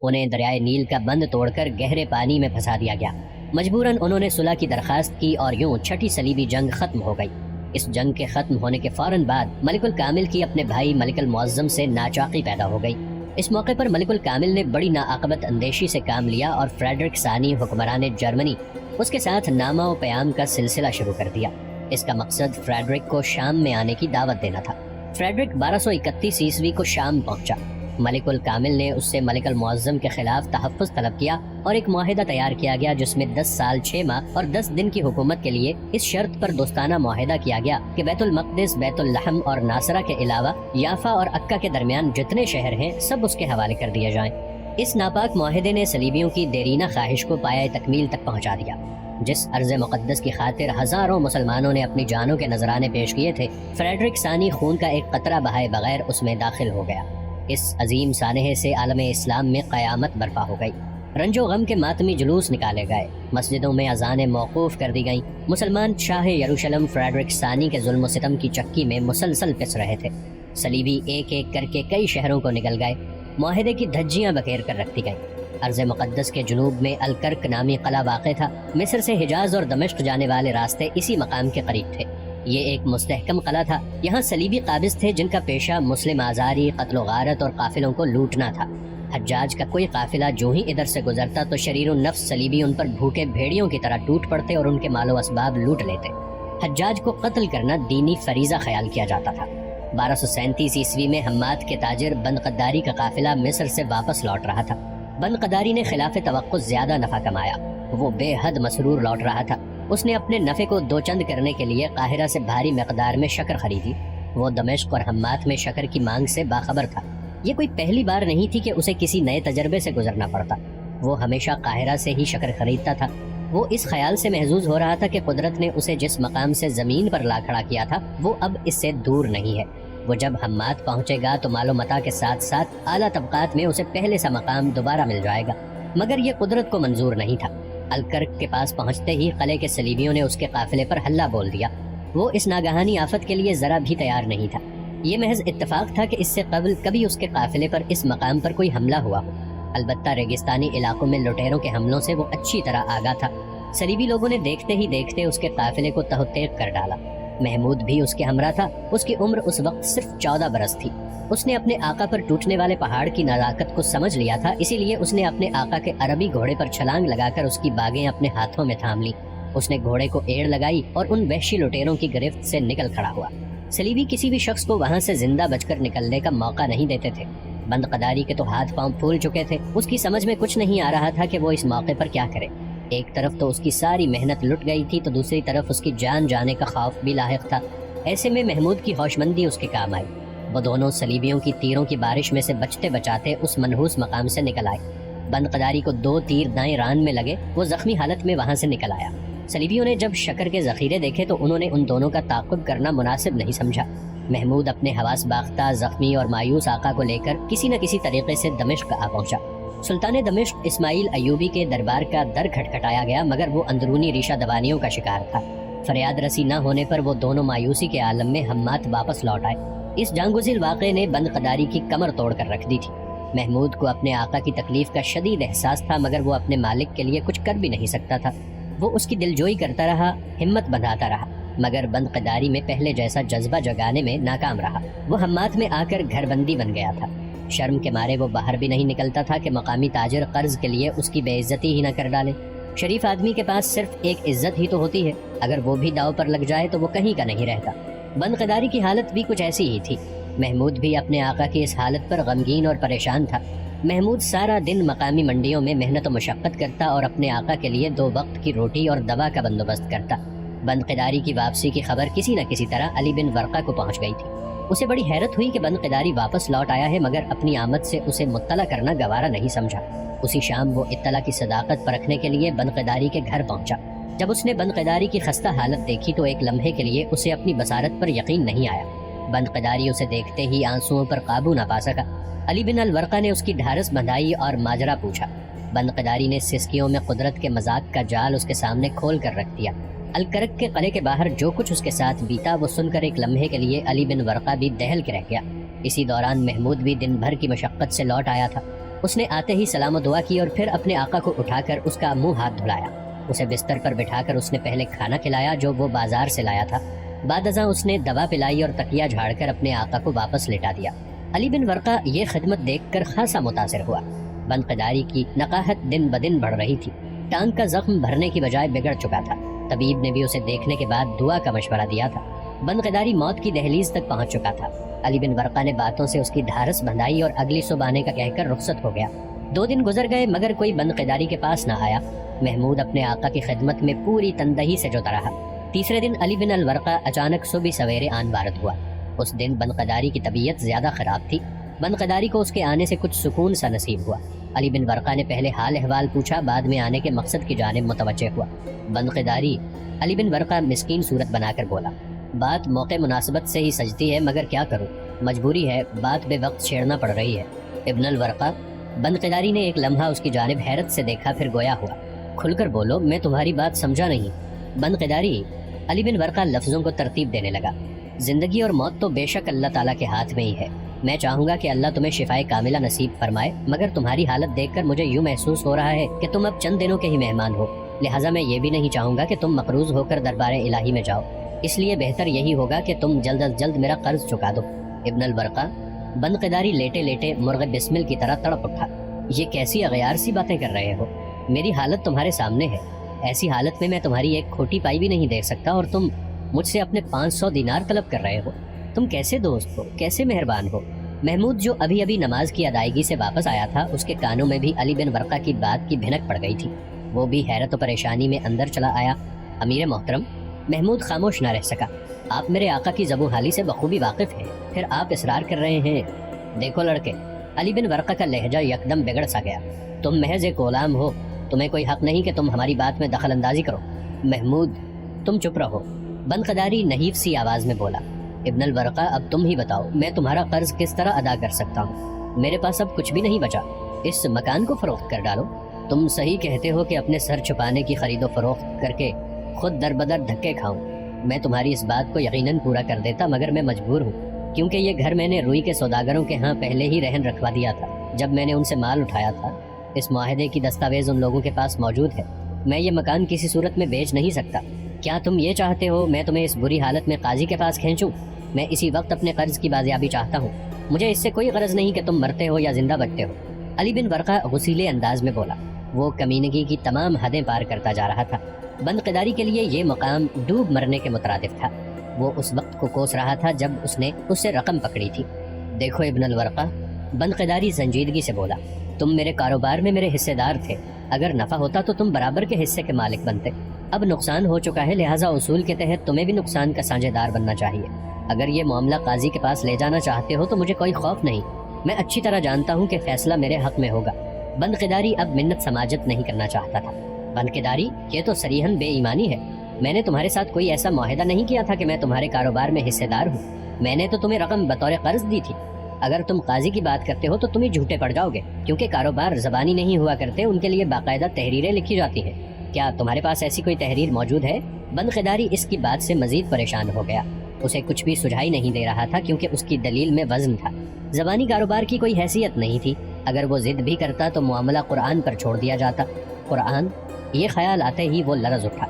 انہیں دریائے نیل کا بند توڑ کر گہرے پانی میں پھنسا دیا گیا۔ مجبوراً انہوں نے صلح کی درخواست کی اور یوں چھٹی صلیبی جنگ ختم ہو گئی۔ اس جنگ کے ختم ہونے کے فوراً بعد ملک الکامل کی اپنے بھائی ملک المعظم سے ناچاقی پیدا ہو گئی۔ اس موقع پر ملک الکامل نے بڑی ناعاقبت اندیشی سے کام لیا اور فریڈرک ثانی حکمران جرمنی اس کے ساتھ نامہ و پیام کا سلسلہ شروع کر دیا۔ اس کا مقصد فریڈرک کو شام میں آنے کی دعوت دینا تھا۔ فریڈرک 1231 عیسوی کو شام پہنچا۔ ملک الکامل نے اس سے ملک المعظم کے خلاف تحفظ طلب کیا اور ایک معاہدہ تیار کیا گیا جس میں 10 سال 6 ماہ اور 10 دن کی حکومت کے لیے اس شرط پر دوستانہ معاہدہ کیا گیا کہ بیت المقدس، بیت اللحم اور ناصرہ کے علاوہ یافا اور عکا کے درمیان جتنے شہر ہیں سب اس کے حوالے کر دیے جائیں۔ اس ناپاک معاہدے نے صلیبیوں کی دیرینہ خواہش کو پایہ تکمیل تک پہنچا دیا۔ جس ارض مقدس کی خاطر ہزاروں مسلمانوں نے اپنی جانوں کے نذرانے پیش کیے تھے، فریڈرک ثانی خون کا ایک قطرہ بہائے بغیر اس میں داخل ہو گیا۔ اس عظیم سانحے سے عالم اسلام میں قیامت برپا ہو گئی۔ رنج و غم کے ماتمی جلوس نکالے گئے، مسجدوں میں اذانیں موقوف کر دی گئیں۔ مسلمان شاہ یروشلم فریڈرک ثانی کے ظلم و ستم کی چکی میں مسلسل پس رہے تھے۔ صلیبی ایک ایک کر کے کئی شہروں کو نگل گئے، معاہدے کی دھجیاں بکھیر کر رکھ دی گئیں۔ ارض مقدس کے جنوب میں الکرک نامی قلعہ واقع تھا۔ مصر سے حجاز اور دمشق جانے والے راستے اسی مقام کے قریب تھے۔ یہ ایک مستحکم قلعہ تھا۔ یہاں صلیبی قابض تھے جن کا پیشہ مسلم آزاری، قتل و غارت اور قافلوں کو لوٹنا تھا۔ حجاج کا کوئی قافلہ جو ہی ادھر سے گزرتا تو شریر النفس صلیبی ان پر بھوکے بھیڑیوں کی طرح ٹوٹ پڑتے اور ان کے مال و اسباب لوٹ لیتے۔ حجاج کو قتل کرنا دینی فریضہ خیال کیا جاتا تھا۔ 1237 عیسوی میں حماد کے تاجر بند قداری کا قافلہ مصر سے واپس لوٹ رہا تھا۔ بند قداری نے خلاف توقع زیادہ نفع کمایا۔ وہ بے حد مسرور لوٹ رہا تھا۔ اس نے اپنے نفع کو دو چند کرنے کے لیے قاہرہ سے بھاری مقدار میں شکر خریدی۔ وہ دمشق اور حمات میں شکر کی مانگ سے باخبر تھا۔ یہ کوئی پہلی بار نہیں تھی کہ اسے کسی نئے تجربے سے گزرنا پڑتا۔ وہ ہمیشہ قاہرہ سے ہی شکر خریدتا تھا۔ وہ اس خیال سے محظوظ ہو رہا تھا کہ قدرت نے اسے جس مقام سے زمین پر لا کھڑا کیا تھا وہ اب اس سے دور نہیں ہے۔ وہ جب حمات پہنچے گا تو مال و متاع کے ساتھ ساتھ اعلیٰ طبقات میں اسے پہلے سا مقام دوبارہ مل جائے گا۔ مگر یہ قدرت کو منظور نہیں تھا۔ الکرک کے پاس پہنچتے ہی قلعے کے صلیبیوں نے اس کے قافلے پر حلہ بول دیا۔ وہ اس ناگہانی آفت کے لیے ذرا بھی تیار نہیں تھا۔ یہ محض اتفاق تھا کہ اس سے قبل کبھی اس کے قافلے پر اس مقام پر کوئی حملہ ہوا ہو۔ البتہ ریگستانی علاقوں میں لٹیروں کے حملوں سے وہ اچھی طرح آگاہ تھا۔ صلیبی لوگوں نے دیکھتے ہی دیکھتے اس کے قافلے کو تہتیق کر ڈالا۔ محمود بھی اس کے ہمراہ تھا۔ اس کی عمر اس وقت صرف 14 برس تھی۔ اس نے اپنے آقا پر ٹوٹنے والے پہاڑ کی نزاکت کو سمجھ لیا تھا، اسی لیے اس نے اپنے آقا کے عربی گھوڑے پر چھلانگ لگا کر اس کی باگیں اپنے ہاتھوں میں تھام لی۔ اس نے گھوڑے کو ایڑ لگائی اور ان وحشی لٹیروں کی گرفت سے نکل کھڑا ہوا۔ صلیبی کسی بھی شخص کو وہاں سے زندہ بچ کر نکلنے کا موقع نہیں دیتے تھے۔ بند قداری کے تو ہاتھ پاؤں پھول چکے تھے۔ اس کی سمجھ میں کچھ نہیں آ رہا تھا کہ وہ اس موقع پر کیا کرے۔ ایک طرف تو اس کی ساری محنت لٹ گئی تھی تو دوسری طرف اس کی جان جانے کا خوف بھی لاحق تھا۔ ایسے میں محمود کی ہوشمندی اس کے کام آئی۔ وہ دونوں صلیبیوں کی تیروں کی بارش میں سے بچتے بچاتے اس منحوس مقام سے نکل آئے۔ بند قداری کو 2 تیر دائیں ران میں لگے، وہ زخمی حالت میں وہاں سے نکل آیا۔ صلیبیوں نے جب شکر کے ذخیرے دیکھے تو انہوں نے ان دونوں کا تعاقب کرنا مناسب نہیں سمجھا۔ محمود اپنے حواس باختہ، زخمی اور مایوس آقا کو لے کر کسی نہ کسی طریقے سے دمشق آ پہنچا۔ سلطان دمشق اسماعیل ایوبی کے دربار کا در کھٹکھٹایا گیا، مگر وہ اندرونی ریشہ دوانیوں کا شکار تھا۔ فریاد رسی نہ ہونے پر وہ دونوں مایوسی کے عالم میں حمات واپس لوٹ آئے۔ اس جانگزیل واقعے نے بند قداری کی کمر توڑ کر رکھ دی تھی۔ محمود کو اپنے آقا کی تکلیف کا شدید احساس تھا، مگر وہ اپنے مالک کے لیے کچھ کر بھی نہیں سکتا تھا۔ وہ اس کی دلجوئی کرتا رہا، ہمت بندھاتا رہا، مگر بند قداری میں پہلے جیسا جذبہ جگانے میں ناکام رہا۔ وہ حمات میں آ کر گھر بندی بن گیا تھا۔ شرم کے مارے وہ باہر بھی نہیں نکلتا تھا کہ مقامی تاجر قرض کے لیے اس کی بے عزتی ہی نہ کر ڈالے۔ شریف آدمی کے پاس صرف ایک عزت ہی تو ہوتی ہے، اگر وہ بھی داؤ پر لگ جائے تو وہ کہیں کا نہیں رہتا۔ بند قداری کی حالت بھی کچھ ایسی ہی تھی۔ محمود بھی اپنے آقا کی اس حالت پر غمگین اور پریشان تھا۔ محمود سارا دن مقامی منڈیوں میں محنت و مشقت کرتا اور اپنے آقا کے لیے 2 وقت کی روٹی اور دوا کا بندوبست کرتا۔ بند قداری کی واپسی کی خبر کسی نہ کسی طرح علی بن ورقہ کو پہنچ گئی تھی۔ اسے بڑی حیرت ہوئی کہ بند قداری واپس لوٹ آیا ہے، مگر اپنی آمد سے اسے مطلع کرنا گوارا نہیں سمجھا۔ اسی شام وہ اطلاع کی صداقت پرکھنے کے لیے بند قداری کے گھر پہنچا۔ جب اس نے بند قداری کی خستہ حالت دیکھی تو ایک لمحے کے لیے اسے اپنی بصارت پر یقین نہیں آیا۔ بند قداری اسے دیکھتے ہی آنسوؤں پر قابو نہ پا سکا۔ علی بن الورقہ نے اس کی ڈھارس بندھائی اور ماجرا پوچھا۔ بند قداری نے سسکیوں میں قدرت کے مذاق کا جال اس کے سامنے کھول کر رکھ دیا۔ الکرک کے قلعے کے باہر جو کچھ اس کے ساتھ بیتا وہ سن کر ایک لمحے کے لیے علی بن ورقہ بھی دہل کے رہ گیا۔ اسی دوران محمود بھی دن بھر کی مشقت سے لوٹ آیا تھا۔ اس نے آتے ہی سلام و دعا کی اور پھر اپنے آقا کو اٹھا کر اس کا منہ ہاتھ دھلایا۔ اسے بستر پر بٹھا کر اس نے پہلے کھانا کھلایا جو وہ بازار سے لایا تھا۔ بعد ازاں اس نے دوا پلائی اور تکیہ جھاڑ کر اپنے آقا کو واپس لٹا دیا۔ علی بن ورقہ یہ خدمت دیکھ کر خاصا متاثر ہوا۔ بندقداری کی نقاہت دن بدن بڑھ رہی تھی۔ ٹانگ کا زخم بھرنے کی بجائے بگڑ چکا تھا۔ طبیب نے بھی اسے دیکھنے کے بعد دعا کا مشورہ دیا تھا۔ بندقداری موت کی دہلیز تک پہنچ چکا تھا۔ علی بن ورقہ نے باتوں سے اس کی ڈھارس بندھائی اور اگلی صبح آنے کا کہہ کر رخصت ہو گیا۔ 2 دن گزر گئے مگر کوئی بندقداری کے پاس نہ آیا۔ محمود اپنے آقا کی خدمت میں پوری تندہی سے جوتا رہا۔ تیسرے دن علی بن الورقہ اچانک صبح سویرے آن بارد ہوا۔ اس دن بندقداری کی طبیعت زیادہ خراب تھی۔ بندقداری کو اس کے آنے سے کچھ سکون سا نصیب ہوا۔ علی بن ورقہ نے پہلے حال احوال پوچھا، بعد میں آنے کے مقصد کی جانب متوجہ ہوا۔ بندقداری علی بن ورقہ مسکین صورت بنا کر بولا، بات موقع مناسبت سے ہی سجتی ہے مگر کیا کروں، مجبوری ہے، بات بے وقت چھیڑنا پڑ رہی ہے۔ ابن الورقہ، بندقداری نے ایک لمحہ اس کی جانب حیرت سے دیکھا پھر گویا ہوا، کھل کر بولو، میں تمہاری بات سمجھا نہیں۔ بندقداری، علی بن ورقہ لفظوں کو ترتیب دینے لگا، زندگی اور موت تو بے شک اللہ تعالیٰ کے ہاتھ میں ہی ہے۔ میں چاہوں گا کہ اللہ تمہیں شفائے کاملہ نصیب فرمائے، مگر تمہاری حالت دیکھ کر مجھے یوں محسوس ہو رہا ہے کہ تم اب چند دنوں کے ہی مہمان ہو، لہٰذا میں یہ بھی نہیں چاہوں گا کہ تم مقروض ہو کر دربار الہی میں جاؤ، اس لیے بہتر یہی ہوگا کہ تم جلد از جلد میرا قرض چکا دو۔ ابن الورقہ، بندقداری لیٹے لیٹے مرغ بسمل کی طرح تڑپ اٹھا، یہ کیسی اغیار سی باتیں کر رہے ہو، میری حالت تمہارے سامنے ہے، ایسی حالت میں تمہاری ایک کھوٹی پائی بھی نہیں دے سکتا اور تم مجھ سے اپنے 500 دینار طلب کر رہے ہو، تم کیسے دوست ہو، کیسے مہربان ہو۔ محمود جو ابھی ابھی نماز کی ادائیگی سے واپس آیا تھا، اس کے کانوں میں بھی علی بن ورقہ کی بات کی بھنک پڑ گئی تھی۔ وہ بھی حیرت و پریشانی میں اندر چلا آیا۔ امیر محترم، محمود خاموش نہ رہ سکا، آپ میرے آقا کی زبوں حالی سے بخوبی واقف ہیں، پھر آپ اصرار کر رہے ہیں۔ دیکھو لڑکے، علی بن ورقہ کا لہجہ یکدم بگڑ سا گیا، تم محض ایک غلام ہو، تمہیں کوئی حق نہیں کہ تم ہماری بات میں دخل اندازی کرو۔ محمود، تم چپ رہو، بندقداری نحیف سی آواز میں بولا۔ ابن الورقہ، اب تم ہی بتاؤ، میں تمہارا قرض کس طرح ادا کر سکتا ہوں؟ میرے پاس اب کچھ بھی نہیں بچا، اس مکان کو فروخت کر ڈالو۔ تم صحیح کہتے ہو کہ اپنے سر چھپانے کی خرید و فروخت کر کے خود در بدر دھکے کھاؤں، میں تمہاری اس بات کو یقیناً پورا کر دیتا، مگر میں مجبور ہوں، کیونکہ یہ گھر میں نے روئی کے سوداگروں کے ہاں پہلے ہی رہن رکھوا دیا تھا جب میں نے ان سے مال اٹھایا تھا۔ اس معاہدے کی دستاویز ان لوگوں کے پاس موجود ہے، میں یہ مکان کسی صورت میں بیچ نہیں سکتا۔ کیا تم یہ چاہتے ہو میں تمہیں اس بری حالت میں قاضی کے پاس کھینچوں؟ میں اسی وقت اپنے قرض کی بازیابی چاہتا ہوں، مجھے اس سے کوئی غرض نہیں کہ تم مرتے ہو یا زندہ بچتے ہو۔ علی بن ورقہ غصیلے انداز میں بولا، وہ کمینگی کی تمام حدیں پار کرتا جا رہا تھا۔ بندقداری کے لیے یہ مقام ڈوب مرنے کے مترادف تھا۔ وہ اس وقت کو کوس رہا تھا جب اس نے اس سے رقم پکڑی تھی۔ دیکھو ابن الورقہ، بندقداری سنجیدگی سے بولا، تم میرے کاروبار میں میرے حصے دار تھے، اگر نفع ہوتا تو تم برابر کے حصے کے مالک بنتے، اب نقصان ہو چکا ہے، لہٰذا اصول کے تحت تمہیں بھی نقصان کا سانجھے دار بننا چاہیے۔ اگر یہ معاملہ قاضی کے پاس لے جانا چاہتے ہو تو مجھے کوئی خوف نہیں، میں اچھی طرح جانتا ہوں کہ فیصلہ میرے حق میں ہوگا۔ بندقداری اب منت سماجت نہیں کرنا چاہتا تھا۔ بندقداری، یہ تو صریحاً بے ایمانی ہے، میں نے تمہارے ساتھ کوئی ایسا معاہدہ نہیں کیا تھا کہ میں تمہارے کاروبار میں حصے دار ہوں، میں نے تو تمہیں رقم بطور قرض دی تھی۔ اگر تم قاضی کی بات کرتے ہو تو تم ہی جھوٹے پڑ جاؤ گے، کیونکہ کاروبار زبانی نہیں ہوا کرتے، ان کے لیے باقاعدہ تحریریں لکھی جاتی ہیں۔ کیا تمہارے پاس ایسی کوئی تحریر موجود ہے؟ بندقداری اس کی بات سے مزید پریشان ہو گیا، اسے کچھ بھی سجھائی نہیں دے رہا تھا کیونکہ اس کی دلیل میں وزن تھا۔ زبانی کاروبار کی کوئی حیثیت نہیں تھی، اگر وہ ضد بھی کرتا تو معاملہ قرآن پر چھوڑ دیا جاتا۔ قرآن، یہ خیال آتے ہی وہ لرز اٹھا۔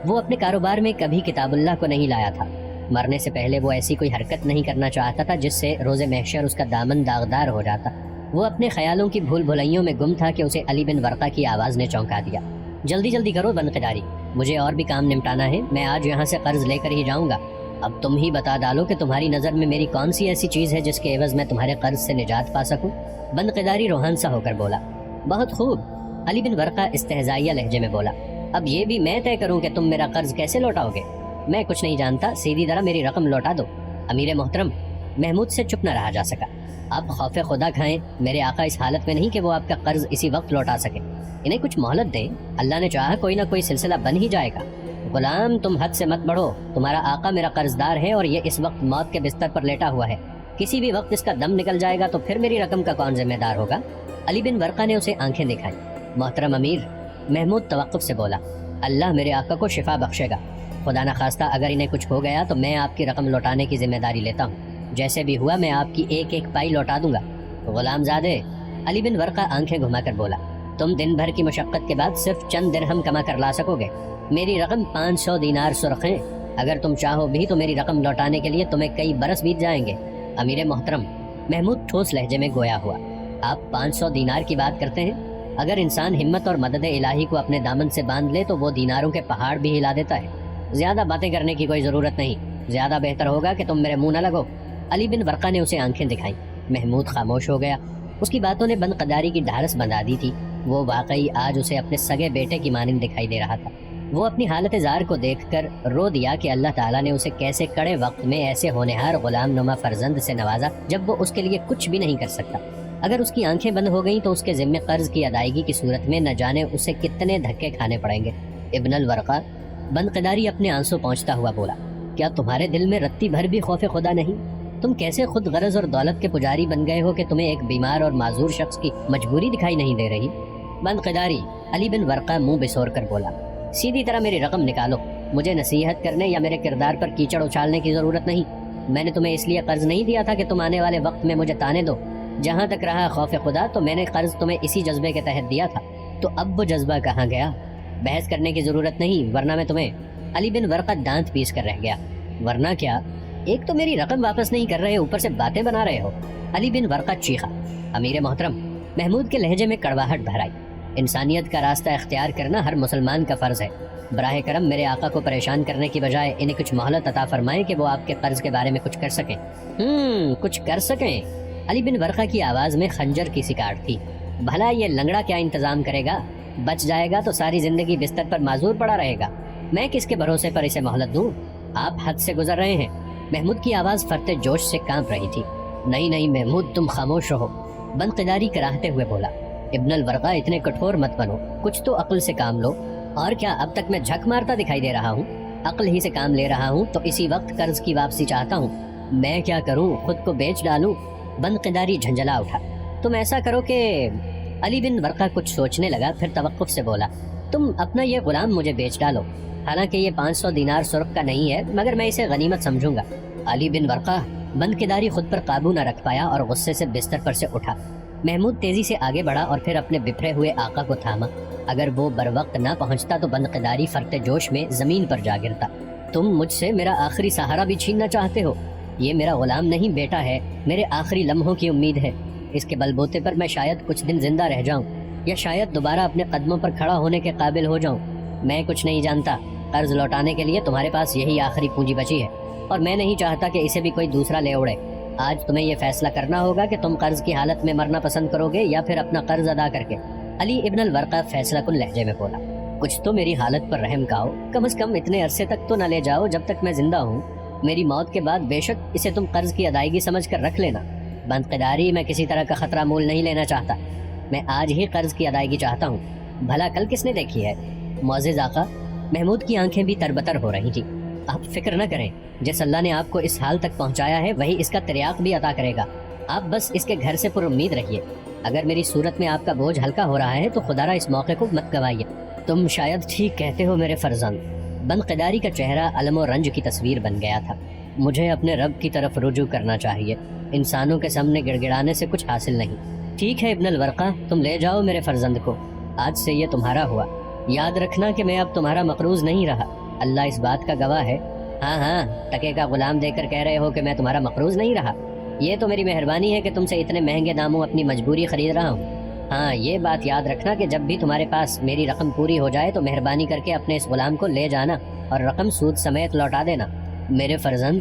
وہ اپنے کاروبار میں کبھی کتاب اللہ کو نہیں لایا تھا، مرنے سے پہلے وہ ایسی کوئی حرکت نہیں کرنا چاہتا تھا جس سے روز محشر اس کا دامن داغدار ہو جاتا۔ وہ اپنے خیالوں کی بھول بھلائیوں میں گم تھا کہ اسے علی بن ورقہ کی آواز نے چونکا دیا۔ جلدی جلدی کرو بندقداری، مجھے اور بھی کام نمٹانا ہے، میں آج یہاں سے قرض لے کر ہی جاؤں گا۔ اب تم ہی بتا ڈالو کہ تمہاری نظر میں میری کون سی ایسی چیز ہے جس کے عوض میں تمہارے قرض سے نجات پا سکوں؟ بندقداری روحان سا ہو کر بولا۔ بہت خوب، علی بن ورقہ استہزائیہ لہجے میں بولا، اب یہ بھی میں طے کروں کہ تم میرا قرض کیسے لوٹاؤ گے؟ میں کچھ نہیں جانتا، سیدھی طرح میری رقم لوٹا دو۔ امیر محترم، محمود سے چپ نہ رہا جا سکا، آپ خوف خدا کھائیں، میرے آقا اس حالت میں نہیں کہ وہ آپ کا قرض اسی وقت لوٹا سکے، انہیں کچھ مہلت دیں، اللہ نے چاہا کوئی نہ کوئی سلسلہ بن ہی جائے گا۔ غلام، تم حد سے مت بڑھو، تمہارا آقا میرا قرض دار ہے اور یہ اس وقت موت کے بستر پر لیٹا ہوا ہے، کسی بھی وقت اس کا دم نکل جائے گا تو پھر میری رقم کا کون ذمہ دار ہوگا؟ علی بن ورقہ نے اسے آنکھیں دکھائیں۔ محترم امیر، محمود توقف سے بولا، اللہ میرے آقا کو شفا بخشے گا، خدا نخواستہ اگر انہیں کچھ ہو گیا تو میں آپ کی رقم لوٹانے کی ذمہ داری لیتا ہوں، جیسے بھی ہوا میں آپ کی ایک ایک پائی لوٹا دوں گا۔ غلام زادے، علی بن ورقہ آنکھیں گھما کر بولا، تم دن بھر کی مشقت کے بعد صرف چند درہم کما کر لا سکو گے؟ میری رقم 500 دینار سرخ ہیں، اگر تم چاہو بھی تو میری رقم لوٹانے کے لیے تمہیں کئی برس بیت جائیں گے۔ امیر محترم، محمود ٹھوس لہجے میں گویا ہوا، آپ 500 دینار کی بات کرتے ہیں؟ اگر انسان ہمت اور مدد الہی کو اپنے دامن سے باندھ لے تو وہ دیناروں کے پہاڑ بھی ہلا دیتا ہے۔ زیادہ باتیں کرنے کی کوئی ضرورت نہیں، زیادہ بہتر ہوگا کہ تم میرے منہ نہ لگو۔ علی بن ورقہ نے اسے آنکھیں دکھائیں۔ محمود خاموش ہو گیا۔ اس کی باتوں نے بند قداری کی ڈھارس بندھا دی تھی۔ وہ واقعی آج اسے اپنے سگے بیٹے کی مانند دکھائی دے رہا تھا۔ وہ اپنی حالت زار کو دیکھ کر رو دیا کہ اللہ تعالیٰ نے اسے کیسے کڑے وقت میں ایسے ہونہار غلام نما فرزند سے نوازا جب وہ اس کے لیے کچھ بھی نہیں کر سکتا۔ اگر اس کی آنکھیں بند ہو گئیں تو اس کے ذمے قرض کی ادائیگی کی صورت میں نہ جانے اسے کتنے دھکے کھانے پڑیں گے۔ ابن الورقہ، بند قداری اپنے آنسو پہنچتا ہوا بولا، کیا تمہارے دل میں رتی بھر بھی خوف خدا نہیں؟ تم کیسے خود غرض اور دولت کے پجاری بن گئے ہو کہ تمہیں ایک بیمار اور معذور شخص کی مجبوری دکھائی نہیں دے رہی؟ بند قداری، علی بن ورقہ منہ بسور کر بولا، سیدھی طرح میری رقم نکالو۔ مجھے نصیحت کرنے یا میرے کردار پر کیچڑ اچھالنے کی ضرورت نہیں۔ میں نے تمہیں اس لیے قرض نہیں دیا تھا کہ تم آنے والے وقت میں مجھے تانے دو۔ جہاں تک رہا خوف خدا، تو میں نے قرض تمہیں اسی جذبے کے تحت دیا تھا۔ تو اب وہ جذبہ کہاں گیا؟ بحث کرنے کی ضرورت نہیں، ورنہ میں تمہیں… علی بن ورقہ دانت پیس کر رہ گیا۔ ورنہ کیا؟ ایک تو میری رقم واپس نہیں کر رہے، اوپر سے باتیں بنا رہے ہو۔ علی بن ورقہ چیخا۔ امیر محترم، محمود کے لہجے میں کڑواہٹ بھر آئی، انسانیت کا راستہ اختیار کرنا ہر مسلمان کا فرض ہے۔ براہ کرم میرے آقا کو پریشان کرنے کی بجائے انہیں کچھ مہلت عطا فرمائیں کہ وہ آپ کے قرض کے بارے میں کچھ کر سکیں۔ کچھ کر سکیں؟ علی بن ورقہ کی آواز میں خنجر کی سی کاٹ تھی۔ بھلا یہ لنگڑا کیا انتظام کرے گا؟ بچ جائے گا تو ساری زندگی بستر پر معذور پڑا رہے گا۔ میں کس کے بھروسے پر اسے مہلت دوں؟ آپ حد سے گزر رہے ہیں۔ محمود کی آواز فرتے جوش سے کانپ رہی تھی۔ نہیں محمود، تم خاموش رہو، بند قداری کراہتے ہوئے بولا۔ ابن الورقہ، اتنے کٹھور مت بنو، کچھ تو عقل سے کام لو۔ اور کیا اب تک میں جھک مارتا دکھائی دے رہا ہوں؟ عقل ہی سے کام لے رہا ہوں تو اسی وقت قرض کی واپسی چاہتا ہوں۔ میں کیا کروں؟ خود کو بیچ ڈالوں؟ بند قداری جھنجھلا اٹھا۔ تم ایسا کرو کہ… علی بن ورقہ کچھ سوچنے لگا، پھر توقف سے بولا، تم اپنا یہ غلام مجھے بیچ ڈالو۔ حالانکہ یہ 500 دینار سرخ کا نہیں ہے، مگر میں اسے غنیمت سمجھوں گا۔ علی بن ورقہ، بند قداری خود پر قابو نہ رکھ پایا اور غصے سے بستر پر سے اٹھا۔ محمود تیزی سے آگے بڑھا اور پھر اپنے بپھرے ہوئے آقا کو تھاما۔ اگر وہ بر وقت نہ پہنچتا تو بند قداری فرتے جوش میں زمین پر جا گرتا۔ تم مجھ سے میرا آخری سہارا بھی چھیننا چاہتے ہو؟ یہ میرا غلام نہیں، بیٹا ہے، میرے آخری لمحوں کی امید ہے۔ اس کے بل بوتے پر میں شاید کچھ دن زندہ رہ جاؤں، یا شاید دوبارہ اپنے قدموں پر کھڑا ہونے کے قابل ہو جاؤں۔ میں کچھ نہیں جانتا، قرض لوٹانے کے لیے تمہارے پاس یہی آخری پونجی بچی ہے، اور میں نہیں چاہتا کہ اسے بھی کوئی دوسرا لے اڑے۔ آج تمہیں یہ فیصلہ کرنا ہوگا کہ تم قرض کی حالت میں مرنا پسند کرو گے یا پھر اپنا قرض ادا کر کے۔ علی ابن الورقہ فیصلہ کن لہجے میں بولا، کچھ تو میری حالت پر رحم کھاؤ، کم از کم اتنے عرصے تک تو نہ لے جاؤ جب تک میں زندہ ہوں۔ میری موت کے بعد بے شک اسے تم قرض کی ادائیگی سمجھ کر رکھ لینا۔ بند قداری، میں کسی طرح کا خطرہ مول نہیں لینا چاہتا، میں آج ہی قرض کی ادائیگی چاہتا ہوں۔ بھلا کل کس نے دیکھی ہے؟ معزز آقا، محمود کی آنکھیں بھی تربتر ہو رہی تھی۔ آپ فکر نہ کریں، جس اللہ نے آپ کو اس حال تک پہنچایا ہے وہی اس کا تریاق بھی عطا کرے گا۔ آپ بس اس کے گھر سے پر امید رہیے۔ اگر میری صورت میں آپ کا بوجھ ہلکا ہو رہا ہے تو خدا را اس موقع کو مت گوائیے۔ تم شاید ٹھیک کہتے ہو میرے فرزند۔ بند قداری کا چہرہ الم و رنج کی تصویر بن گیا تھا۔ مجھے اپنے رب کی طرف رجوع کرنا چاہیے، انسانوں کے سامنے گڑ گڑانے سے کچھ حاصل نہیں۔ ٹھیک ہے ابن الورقہ، تم لے جاؤ میرے فرزند کو، آج سے یہ تمہارا ہوا۔ یاد رکھنا کہ میں اب تمہارا مقروض نہیں رہا، اللہ اس بات کا گواہ ہے۔ ہاں، ٹکے کا غلام دے کر کہہ رہے ہو کہ میں تمہارا مقروض نہیں رہا؟ یہ تو میری مہربانی ہے کہ تم سے اتنے مہنگے داموں اپنی مجبوری خرید رہا ہوں۔ ہاں، یہ بات یاد رکھنا کہ جب بھی تمہارے پاس میری رقم پوری ہو جائے تو مہربانی کر کے اپنے اس غلام کو لے جانا اور رقم سود سمیت لوٹا دینا۔ میرے فرزند،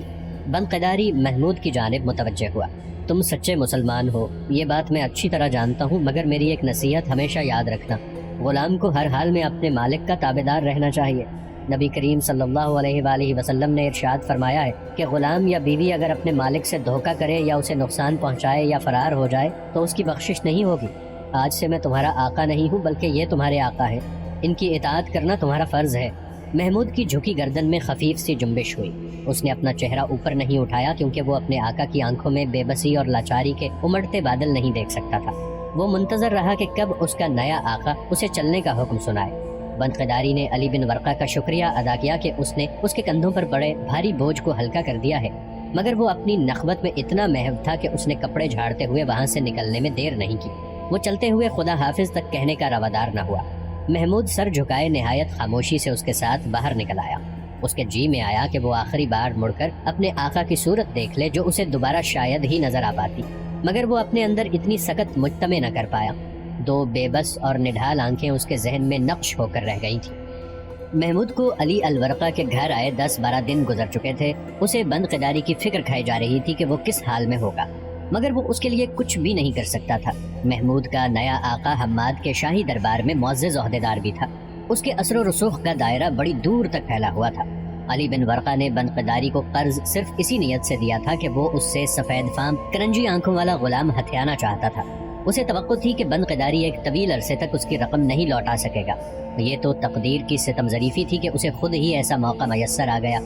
بند قداری محمود کی جانب متوجہ ہوا، تم سچے مسلمان ہو، یہ بات میں اچھی طرح جانتا ہوں، مگر میری ایک نصیحت ہمیشہ یاد رکھنا، غلام کو ہر حال میں اپنے مالک کا تابعدار رہنا چاہیے۔ نبی کریم صلی اللہ علیہ وآلہ وسلم نے ارشاد فرمایا ہے کہ غلام یا بیوی اگر اپنے مالک سے دھوکہ کرے یا اسے نقصان پہنچائے یا فرار ہو جائے تو اس کی بخشش نہیں ہوگی۔ آج سے میں تمہارا آقا نہیں ہوں بلکہ یہ تمہارے آقا ہے، ان کی اطاعت کرنا تمہارا فرض ہے۔ محمود کی جھکی گردن میں خفیف سی جنبش ہوئی۔ اس نے اپنا چہرہ اوپر نہیں اٹھایا کیونکہ وہ اپنے آقا کی آنکھوں میں بے بسی اور لاچاری کے امڑتے بادل نہیں دیکھ سکتا تھا۔ وہ منتظر رہا کہ کب اس کا نیا آقا اسے چلنے کا حکم سنائے۔ بند قداری نے علی بن ورقہ کا شکریہ ادا کیا کہ اس نے اس کے کندھوں پر پڑے بھاری بوجھ کو ہلکا کر دیا ہے، مگر وہ اپنی نخوت میں اتنا محو تھا کہ اس نے کپڑے جھاڑتے ہوئے وہاں سے نکلنے میں دیر نہیں کی۔ وہ چلتے ہوئے خدا حافظ تک کہنے کا روادار نہ ہوا۔ محمود سر جھکائے نہایت خاموشی سے اس کے ساتھ باہر نکل آیا۔ اس کے جی میں آیا کہ وہ آخری بار مڑ کر اپنے آقا کی صورت دیکھ لے جو اسے دوبارہ شاید ہی نظر آ پاتی، مگر وہ اپنے اندر اتنی سخت مجتمع نہ کر پایا۔ دو بے بس اور نڈھال آنکھیں اس کے ذہن میں نقش ہو کر رہ گئی تھیں۔ محمود کو علی الورقہ کے گھر آئے 10-12 دن گزر چکے تھے۔ اسے بند قداری کی فکر کھائی جا رہی تھی کہ وہ کس حال میں ہوگا، مگر وہ اس کے لیے کچھ بھی نہیں کر سکتا تھا۔ محمود کا نیا آقا حماد کے شاہی دربار میں معزز عہدیدار بھی تھا۔ اس کے اثر و رسوخ کا دائرہ بڑی دور تک پھیلا ہوا تھا۔ علی بن ورقہ نے بند قداری کو قرض صرف اسی نیت سے دیا تھا کہ وہ اس سے سفید فام کرنجی آنکھوں والا غلام ہتھیانا چاہتا تھا۔ اسے توقع تھی کہ بند قداری ایک طویل عرصے تک اس کی رقم نہیں لوٹا سکے گا۔ یہ تو تقدیر کی ستم ظریفی تھی کہ اسے خود ہی ایسا موقع میسر آ گیا،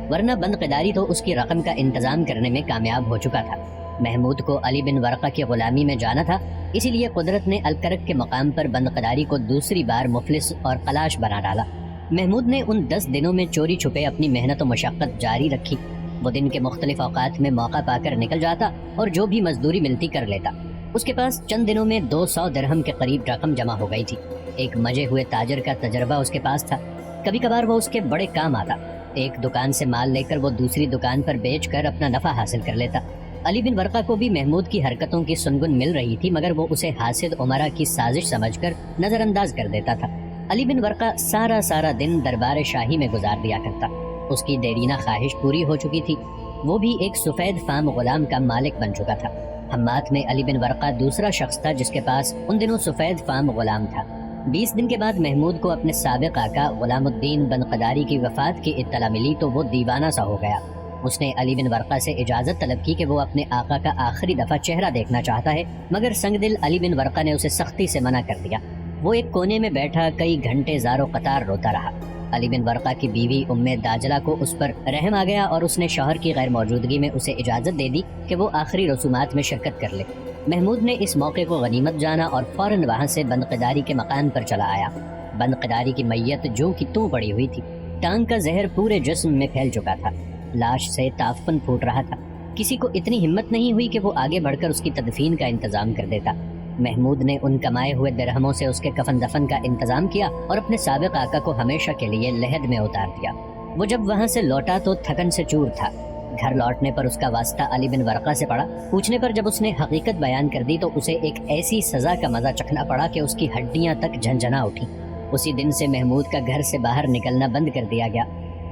ورنہ بند قداری تو اس کی رقم کا انتظام کرنے میں کامیاب ہو چکا تھا۔ محمود کو علی بن ورقہ کی غلامی میں جانا تھا، اسی لیے قدرت نے الکرک کے مقام پر بند قداری کو دوسری بار مفلس اور خلاش بنا ڈالا۔ محمود نے ان 10 دنوں میں چوری چھپے اپنی محنت و مشقت جاری رکھی۔ وہ دن کے مختلف اوقات میں موقع پا کر نکل جاتا اور جو بھی مزدوری ملتی کر لیتا۔ اس کے پاس چند دنوں میں 200 درہم کے قریب رقم جمع ہو گئی تھی۔ ایک مجے ہوئے تاجر کا تجربہ اس کے پاس تھا، کبھی کبھار وہ اس کے بڑے کام آتا۔ ایک دکان سے مال لے کر وہ دوسری دکان پر بیچ کر اپنا نفع حاصل کر لیتا۔ علی بن ورقہ کو بھی محمود کی حرکتوں کی سنگن مل رہی تھی، مگر وہ اسے حاسد عمرہ کی سازش سمجھ کر نظر انداز کر دیتا تھا۔ علی بن ورقہ سارا دن دربار شاہی میں گزار دیا کرتا۔ اس کی دیرینہ خواہش پوری ہو چکی تھی، وہ بھی ایک سفید فام غلام کا مالک بن چکا تھا۔ حماد میں علی بن ورقہ دوسرا شخص تھا جس کے پاس ان دنوں سفید فام غلام تھا۔ 20 دن کے بعد محمود کو اپنے سابق آقا غلام الدین بن قداری کی وفات کی اطلاع ملی تو وہ دیوانہ سا ہو گیا۔ اس نے علی بن ورقہ سے اجازت طلب کی کہ وہ اپنے آقا کا آخری دفعہ چہرہ دیکھنا چاہتا ہے، مگر سنگ دل علی بن ورقہ نے اسے سختی سے منع کر دیا۔ وہ ایک کونے میں بیٹھا کئی گھنٹے زار و قطار روتا رہا۔ علی بن ورقہ کی بیوی ام داجلہ کو اس پر رحم آ گیا اور اس نے شوہر کی غیر موجودگی میں اسے اجازت دے دی کہ وہ آخری رسومات میں شرکت کر لے۔ محمود نے اس موقع کو غنیمت جانا اور فوراً وہاں سے بند قداری کے مکان پر چلا آیا۔ بند قداری کی میت جو کی توں پڑی ہوئی تھی، ٹانگ کا زہر پورے جسم میں پھیل چکا تھا، لاش سے تعفن پھوٹ رہا تھا۔ کسی کو اتنی ہمت نہیں ہوئی کہ وہ آگے بڑھ کر اس کی تدفین کا انتظام کر دیتا۔ محمود نے ان کمائے ہوئے درہموں سے اس کے کفن دفن کا انتظام کیا اور اپنے سابق آقا کو ہمیشہ کے لیے لحد میں اتار دیا۔ وہ جب وہاں سے لوٹا تو تھکن سے چور تھا۔ گھر لوٹنے پر اس کا واسطہ علی بن ورقہ سے پڑا۔ پوچھنے پر جب اس نے حقیقت بیان کر دی تو اسے ایک ایسی سزا کا مزہ چکھنا پڑا کہ اس کی ہڈیاں تک جھنجھنا اٹھی۔ اسی دن سے محمود کا گھر سے باہر نکلنا بند کر دیا گیا۔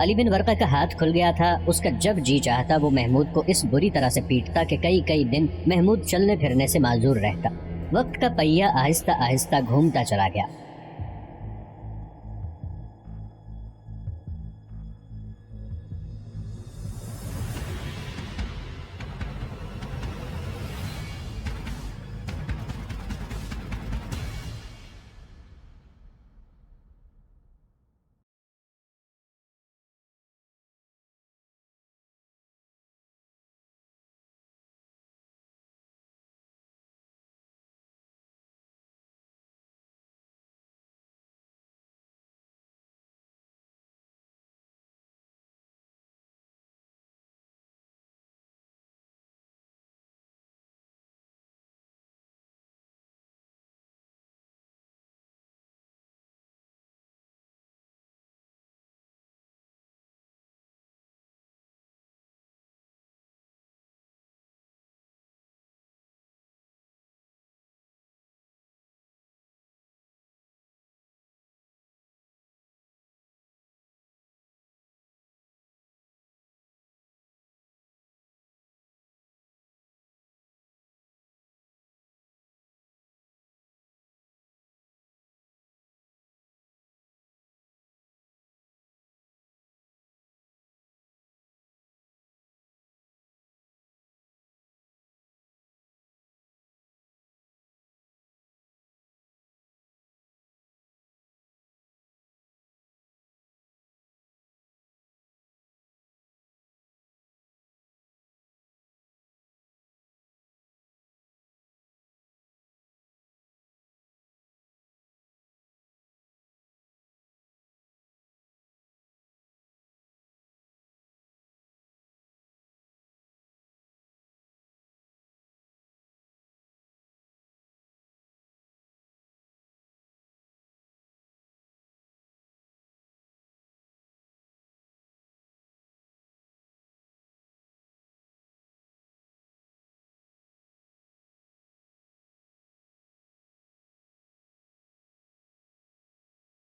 علی بن ورقہ کا ہاتھ کھل گیا تھا، اس کا جب جی چاہتا وہ محمود کو اس بری طرح سے پیٹتا کہ کئی دن محمود چلنے پھرنے سے معذور رہتا۔ وقت کا پہیہ آہستہ آہستہ گھومتا چلا گیا۔